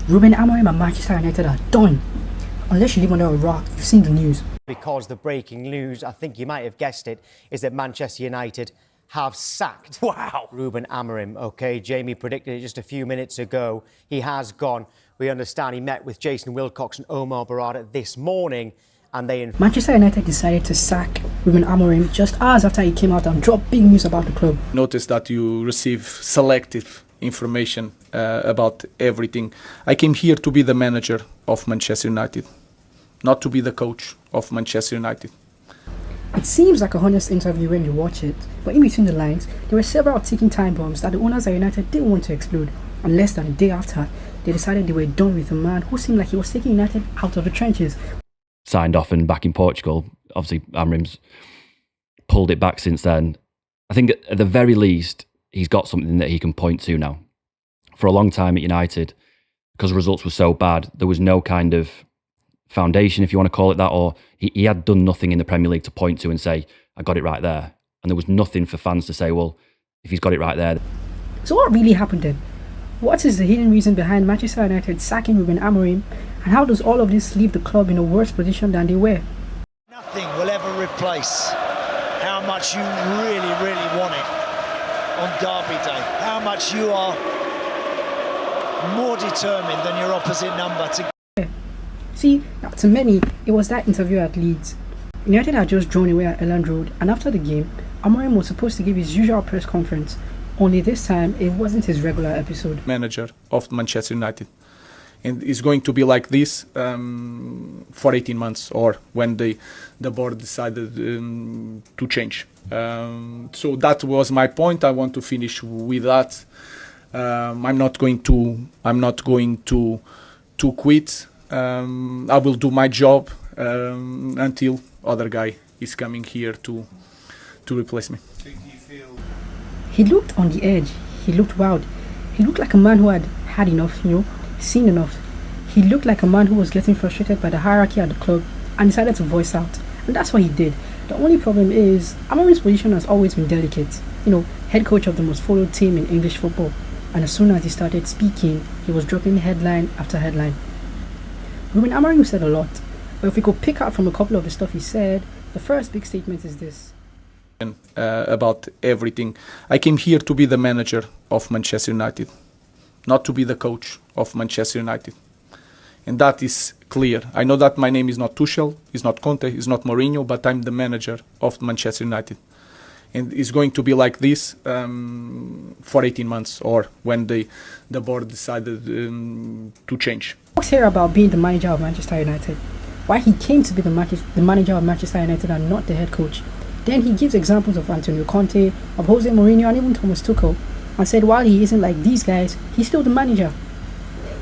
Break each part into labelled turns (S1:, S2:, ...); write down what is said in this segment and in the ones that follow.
S1: Ruben Amorim and Manchester United are done. Unless you live under a rock, you've seen the news.
S2: Because the breaking news, I think you might have guessed it, is that Manchester United have sacked Ruben Amorim. Okay, Jamie predicted it just a few minutes ago. He has gone. We understand he met with Jason Wilcox and Omar Barada this morning, and
S1: Manchester United decided to sack Ruben Amorim just hours after he came out and dropped big news about the club.
S3: Notice that you receive selective information about everything. I came here to be the manager of Manchester United, not to be the coach of Manchester United.
S1: It seems like a honest interview when you watch it, but in between the lines, there were several ticking time bombs that the owners of United didn't want to explode, and less than a day after, they decided they were done with a man who seemed like he was taking United out of the trenches.
S4: Signed off and back in Portugal. Obviously, Amorim's pulled it back since then. I think at the very least, he's got something that he can point to now. For a long time at United, because the results were so bad, there was no kind of foundation, if you want to call it that, or he had done nothing in the Premier League to point to and say, I got it right there. And there was nothing for fans to say, well, if he's got it right there.
S1: So what really happened then? What is the hidden reason behind Manchester United sacking Ruben Amorim, and how does all of this leave the club in a worse position than they were?
S5: Nothing will ever replace how much you really, really want it on Derby Day. How much you are more determined than your opposite number to.
S1: See, now to many, it was that interview at Leeds. United had just drawn away at Elland Road, and after the game, Amorim was supposed to give his usual press conference. Only this time, it wasn't his regular episode.
S3: Manager of Manchester United. And it's going to be like this for 18 months, or when the board decided to change. So that was my point. I want to finish with that. I'm not going to quit. I will do my job until other guy is coming here to replace me.
S1: He looked on the edge. He looked wild. He looked like a man who had had enough, seen enough. He looked like a man who was getting frustrated by the hierarchy at the club and decided to voice out. And that's what he did. The only problem is, Amorim's position has always been delicate. Head coach of the most followed team in English football. And as soon as he started speaking, he was dropping headline after headline. Ruben Amorim said a lot, but if we could pick out from a couple of the stuff he said, the first big statement is this.
S3: About everything. I came here to be the manager of Manchester United, not to be the coach of Manchester United. And that is clear. I know that my name is not Tuchel, it's not Conte, it's not Mourinho, but I'm the manager of Manchester United. And it's going to be like this for 18 months, or when the board decided to change.
S1: Talks here about being the manager of Manchester United, why he came to be the manager of Manchester United and not the head coach. Then he gives examples of Antonio Conte, of Jose Mourinho, and even Thomas Tuchel, and said while he isn't like these guys, he's still the manager.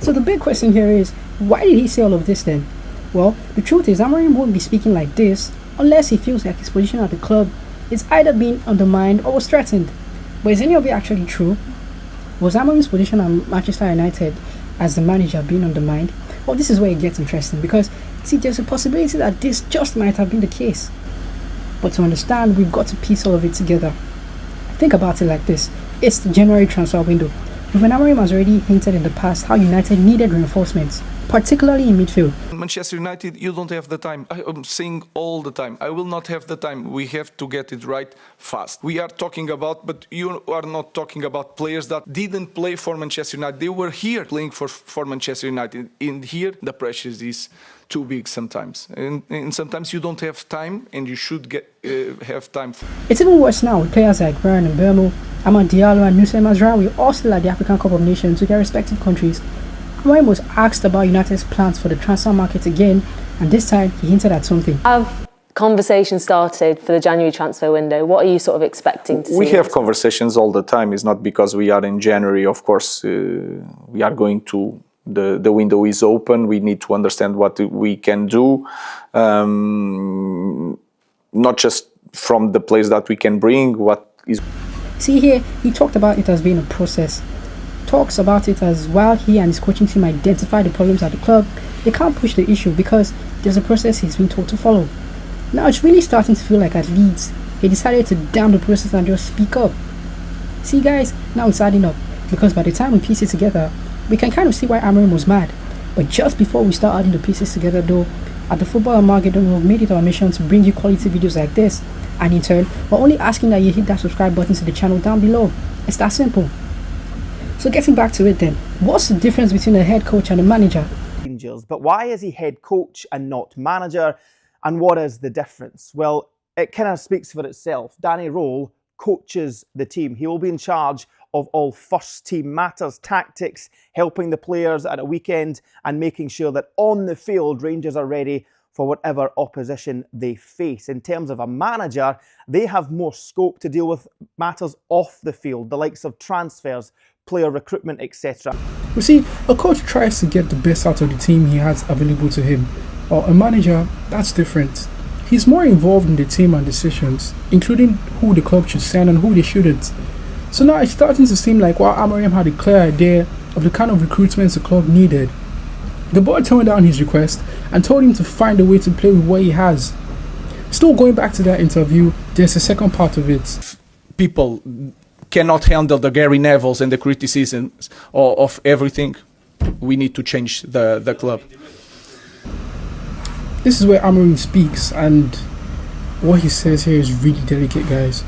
S1: So the big question here is, why did he say all of this then? Well, the truth is Amorim won't be speaking like this unless he feels like his position at the club is either being undermined or was threatened. But is any of it actually true? Was Amorim's position at Manchester United as the manager being undermined? Well, this is where it gets interesting, because see, there's a possibility that this just might have been the case. But to understand, we've got to piece all of it together. Think about it like this. It's the January transfer window. Ruben Amorim has already hinted in the past how United needed reinforcements, particularly in midfield.
S6: Manchester United, you don't have the time. I'm saying all the time, I will not have the time. We have to get it right fast. We are talking about, but you are not talking about players that didn't play for Manchester United. They were here playing for Manchester United. In here, the pressure is too big sometimes. And sometimes you don't have time, and you should have time.
S1: It's even worse now with players like Brian and Bermo, Amad Diallo and Nusay Mazraoui all still at the African Cup of Nations with their respective countries. Amorim was asked about United's plans for the transfer market again, and this time he hinted at something.
S7: Have conversations started for the January transfer window? What are you sort of expecting to see?
S8: We have conversations all the time. It's not because we are in January, of course, we are going to, the window is open. We need to understand what we can do, not just from the players that we can bring, what is...
S1: See here, he talked about it as being a process. Talks about it as while he and his coaching team identify the problems at the club, they can't push the issue because there's a process he's been told to follow. Now it's really starting to feel like at Leeds, he decided to damn the process and just speak up. See guys, now it's adding up, because by the time we piece it together, we can kind of see why Amorim was mad. But just before we start adding the pieces together though, at the Football Armageddon, we've made it our mission to bring you quality videos like this, and in turn, we're only asking that you hit that subscribe button to the channel down below. It's that simple. So getting back to it then, what's the difference between a head coach and a manager?
S9: But why is he head coach and not manager? And what is the difference? Well, it kind of speaks for itself. Danny Röhl coaches the team. He will be in charge of all first team matters, tactics, helping the players at a weekend and making sure that on the field Rangers are ready for whatever opposition they face. In terms of a manager, they have more scope to deal with matters off the field, the likes of transfers, player recruitment, etc.
S1: You see, a coach tries to get the best out of the team he has available to him, or a manager, that's different. He's more involved in the team and decisions, including who the club should sign and who they shouldn't. So now it's starting to seem like while Amorim had a clear idea of the kind of recruitments the club needed, the board turned down his request and told him to find a way to play with what he has. Still going back to that interview, there's a second part of it.
S3: People cannot handle the Gary Nevilles and the criticisms of everything. We need to change the club.
S1: This is where Amorim speaks, and what he says here is really delicate, guys.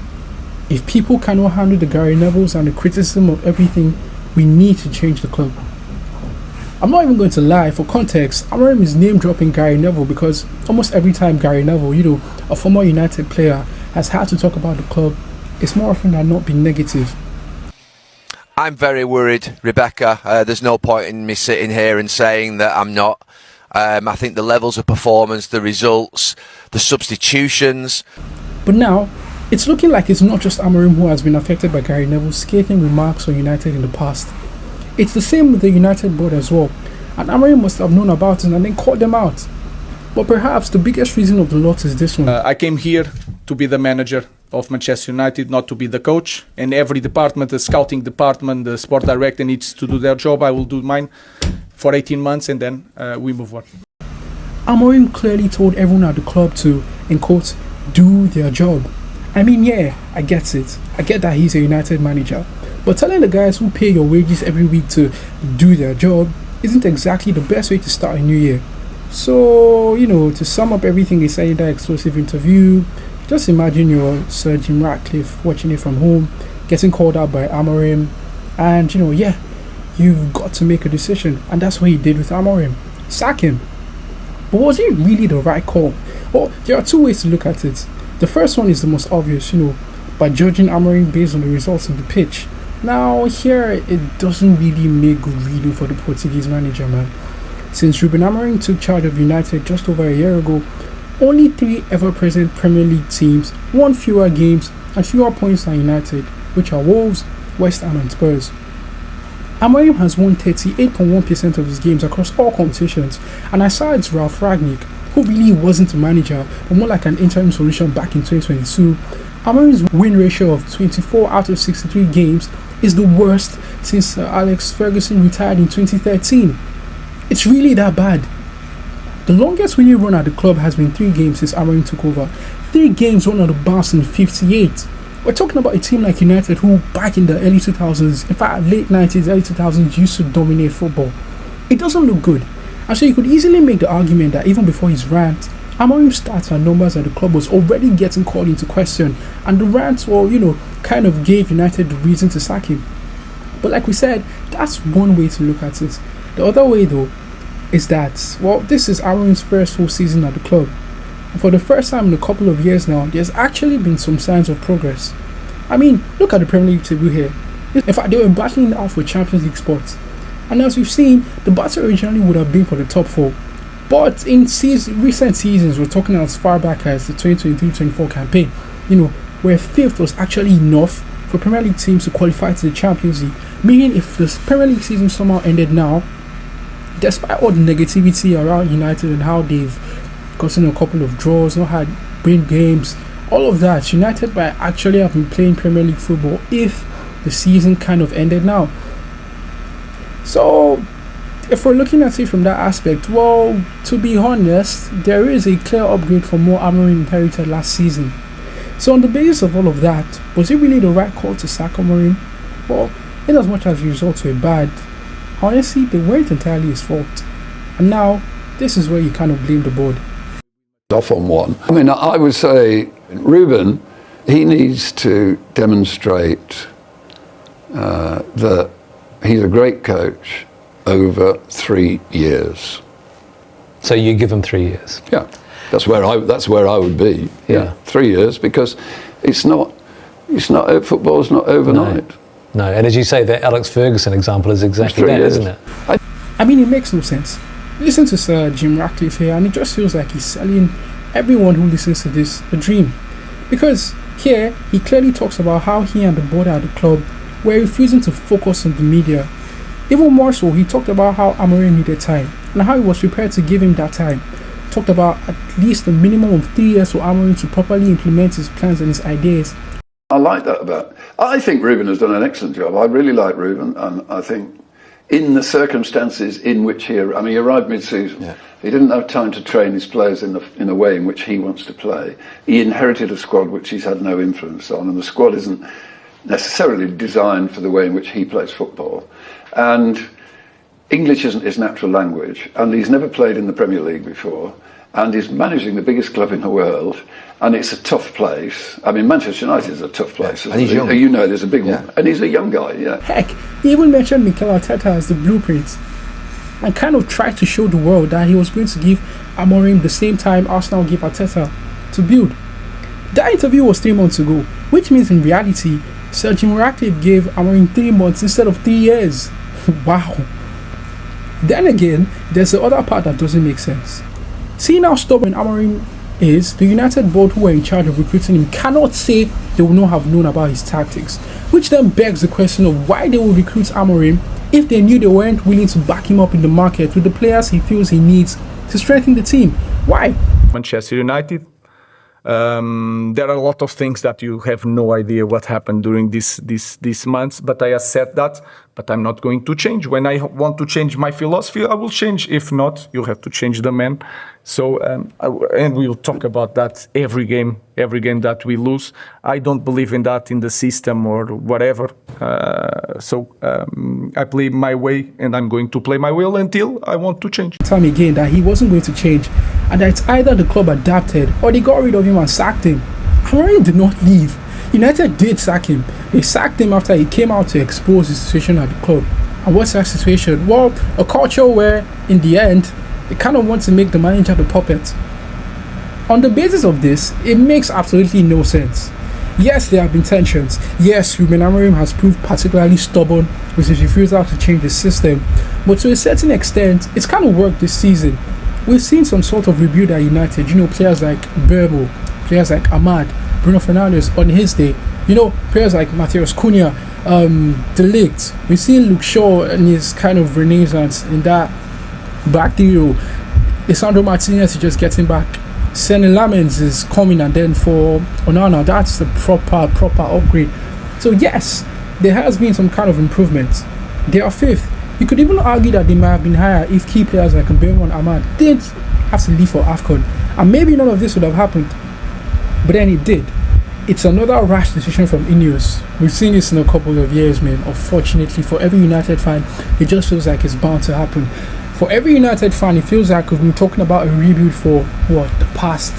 S1: If people cannot handle the Gary Nevilles and the criticism of everything, we need to change the club. I'm not even going to lie, for context, Amorim is name dropping Gary Neville because almost every time Gary Neville, a former United player, has had to talk about the club, it's more often than not been negative.
S10: I'm very worried, Rebecca. There's no point in me sitting here and saying that I'm not. I think the levels of performance, the results, the substitutions.
S1: But now, it's looking like it's not just Amorim who has been affected by Gary Neville's scathing remarks on United in the past. It's the same with the United board as well, and Amorim must have known about it and then called them out. But perhaps the biggest reason of the lot is this one.
S3: I came here to be the manager of Manchester United, not to be the coach. And every department, the scouting department, the sport director needs to do their job. I will do mine for 18 months and then we move on.
S1: Amorim clearly told everyone at the club to, in quotes, do their job. I mean, yeah, I get it. I get that he's a United manager. But telling the guys who pay your wages every week to do their job isn't exactly the best way to start a new year. So, to sum up everything he said in that exclusive interview, just imagine you're Sir Jim Ratcliffe watching it from home, getting called out by Amorim, and you've got to make a decision, and that's what he did with Amorim. Sack him. But was it really the right call? Well, there are two ways to look at it. The first one is the most obvious, by judging Amorim based on the results of the pitch. Now, here, it doesn't really make good reading for the Portuguese manager, man. Since Ruben Amorim took charge of United just over a year ago, only 3 ever-present Premier League teams won fewer games and fewer points than United, which are Wolves, West Ham and Spurs. Amorim has won 38.1% of his games across all competitions, and aside Ralf Rangnick, who really wasn't a manager but more like an interim solution back in 2022, Amorim's win ratio of 24 out of 63 games is the worst since Sir Alex Ferguson retired in 2013. It's really that bad. The longest winning run at the club has been 3 games since Amorim took over. 3 games won on the bounce in 58. We're talking about a team like United who back in the early 2000s, in fact late 90s, early 2000s, used to dominate football. It doesn't look good. And so you could easily make the argument that even before his rant, Amorim's stats and numbers at the club was already getting called into question, and the rant, kind of gave United the reason to sack him. But like we said, that's one way to look at it. The other way though, is that, this is Amorim's first full season at the club. And for the first time in a couple of years now, there's actually been some signs of progress. I mean, look at the Premier League table here. In fact, they were battling it out for Champions League spots. And as we've seen, the battle originally would have been for the top 4. But in recent seasons, we're talking as far back as the 2023-24 campaign, where 5th was actually enough for Premier League teams to qualify to the Champions League. Meaning if the Premier League season somehow ended now, despite all the negativity around United and how they've gotten a couple of draws, not had win games, all of that, United might actually have been playing Premier League football if the season kind of ended now. So, if we're looking at it from that aspect, to be honest, there is a clear upgrade from what Amorim inherited last season. So on the basis of all of that, was it really the right call to sack Amorim? Well, in as much as the results were bad, honestly, they weren't entirely his fault. And now, this is where you kind of blame the board.
S11: Off on one. I mean, I would say Ruben, he needs to demonstrate that he's a great coach over 3 years.
S12: So you give him 3 years?
S11: Yeah, that's where I would be. Yeah, 3 years, because football's not overnight.
S12: No, and as you say, the Alex Ferguson example is exactly that, isn't it?
S1: I mean, it makes no sense. Listen to Sir Jim Ratcliffe here, and it just feels like he's selling everyone who listens to this a dream. Because here, he clearly talks about how he and the board at the club were refusing to focus on the media. Even more so, he talked about how Amorim needed time, and how he was prepared to give him that time. Talked about at least a minimum of 3 years for Amorim to properly implement his plans and his ideas.
S11: I like that I think Ruben has done an excellent job. I really like Ruben, and I think in the circumstances in which he arrived mid-season, he didn't have time to train his players in a way in which he wants to play. He inherited a squad which he's had no influence on, and the squad isn't necessarily designed for the way in which he plays football. And English isn't his natural language, and he's never played in the Premier League before, and he's managing the biggest club in the world, and it's a tough place. I mean, Manchester United is a tough place.
S2: And he's young.
S11: You know, there's a big one, and he's a young guy,
S1: Heck, he even mentioned Mikel Arteta as the blueprint, and kind of tried to show the world that he was going to give Amorim the same time Arsenal gave Arteta to build. That interview was 3 months ago, which means in reality, Sir Jim Ratcliffe gave Amorim 3 months instead of 3 years. Wow. Then again, there's the other part that doesn't make sense. Seeing how stubborn Amorim is, the United board who were in charge of recruiting him cannot say they would not have known about his tactics, which then begs the question of why they would recruit Amorim if they knew they weren't willing to back him up in the market with the players he feels he needs to strengthen the team. Why?
S3: Manchester United. There are a lot of things that you have no idea what happened during these months, but I have said that, but I'm not going to change. When I want to change my philosophy, I will change. If not, you have to change the man. So, and we'll talk about that every game that we lose. I don't believe in that, in the system or whatever. I play my way, and I'm going to play my way until I want to change.
S1: Time again that he wasn't going to change, and that it's either the club adapted or they got rid of him and sacked him. Amorim did not leave. United did sack him. They sacked him after he came out to expose the situation at the club. And what's that situation? Well, a culture where, in the end, they kind of want to make the manager the puppet. On the basis of this, it makes absolutely no sense. Yes, there have been tensions. Yes, Ruben Amorim has proved particularly stubborn with his refusal to change the system. But to a certain extent, it's kind of worked this season. We've seen some sort of rebuild at United. You know, players like Berbo, players like Ahmad, Bruno Fernandes on his day. You know, players like Matheus Cunha, De Ligt. We've seen Luke Shaw and his kind of renaissance in that back trio. Lisandro Martinez is just getting back. Senne Lammens is coming, and then for Onana, that's the proper upgrade. So yes, there has been some kind of improvement. They are fifth. You could even argue that they might have been higher if key players like Berbo and Ahmad didn't have to leave for AFCON. And maybe none of this would have happened. But then it did. It's another rash decision from Ineos. We've seen this in a couple of years, man. Unfortunately, for every United fan, it just feels like it's bound to happen. For every United fan, it feels like we've been talking about a rebuild for, the past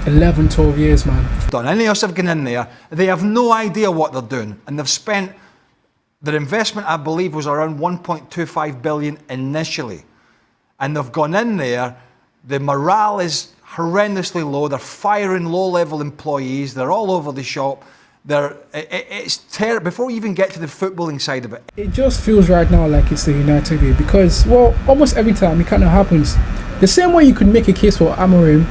S1: 11, 12 years, man.
S13: Ineos have gone in there. They have no idea what they're doing. And they've spent, their investment, I believe, was around 1.25 billion initially. And they've gone in there. The morale is horrendously low. They're firing low-level employees. They're all over the shop. It's terrible. Before you even get to the footballing side of it,
S1: it just feels right now like it's the United way, because almost every time it kind of happens. The same way you could make a case for Amorim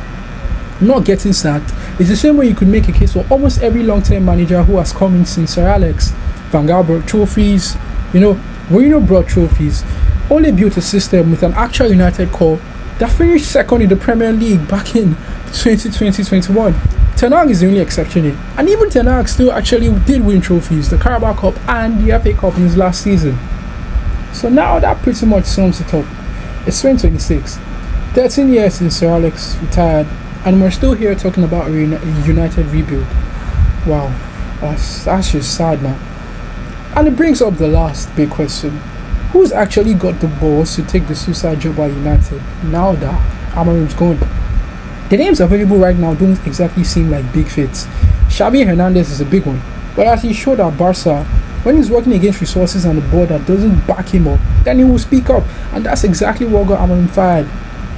S1: not getting sacked is the same way you could make a case for almost every long-term manager who has come in since Sir Alex. Van Gaal brought trophies. Mourinho brought trophies. Only built a system with an actual United core that finished second in the Premier League back in 2020-21. Ten Hag is the only exception here. And even Ten Hag still actually did win trophies, the Carabao Cup and the FA Cup in his last season. So now that pretty much sums it up. It's 2026. 13 years since Sir Alex retired, and we're still here talking about a United rebuild. Wow, that's just sad, man. And it brings up the last big question. who's actually got the balls to take the suicide job at United now that Amorim's gone? The names available right now don't exactly seem like big fits. Xavi Hernandez is a big one, but as he showed at Barca, when he's working against resources on the board that doesn't back him up, then he will speak up, and that's exactly what got Amorim fired.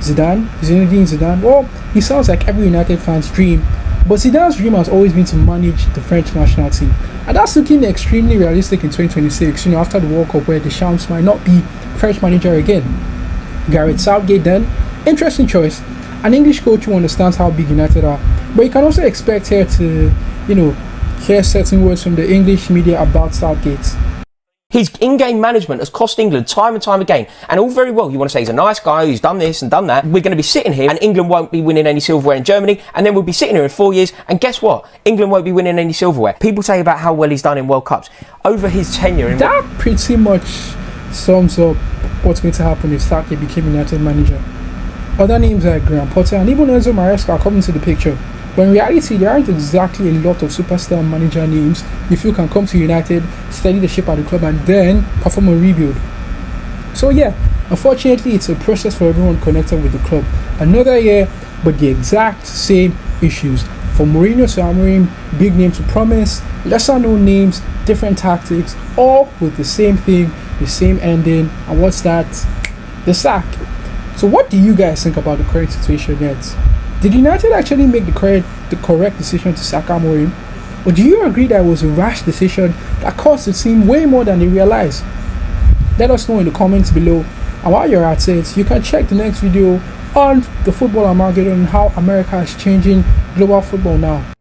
S1: Zinedine Zidane, well, he sounds like every United fan's dream, but Zidane's dream has always been to manage the French national team, and that's looking extremely realistic in 2026, after the World Cup where Deschamps might not be French manager again. Gareth Southgate then, interesting choice, an English coach who understands how big United are, but you can also expect here to, hear certain words from the English media about Southgate.
S14: His in-game management has cost England time and time again. And all very well, you want to say he's a nice guy who's done this and done that. We're going to be sitting here and England won't be winning any silverware in Germany. And then we'll be sitting here in 4 years. And guess what? England won't be winning any silverware. People say about how well he's done in World Cups. Over his tenure...
S1: That pretty much sums up what's going to happen if Southgate became United manager. Other names like Graham Potter and even Enzo Maresca are coming to the picture. But in reality, there aren't exactly a lot of superstar manager names if you can come to United, steady the ship at the club, and then perform a rebuild. So yeah, unfortunately, it's a process for everyone connected with the club. Another year, but the exact same issues. From Mourinho to Amorim, big names to promise, lesser known names, different tactics, all with the same thing, the same ending. And what's that? The sack. So what do you guys think about the current situation yet? Did United actually make the correct decision to sack Amorim? Or do you agree that it was a rash decision that cost the team way more than they realized? Let us know in the comments below. And while you're at it, you can check the next video on the Football Amalgamated on how America is changing global football now.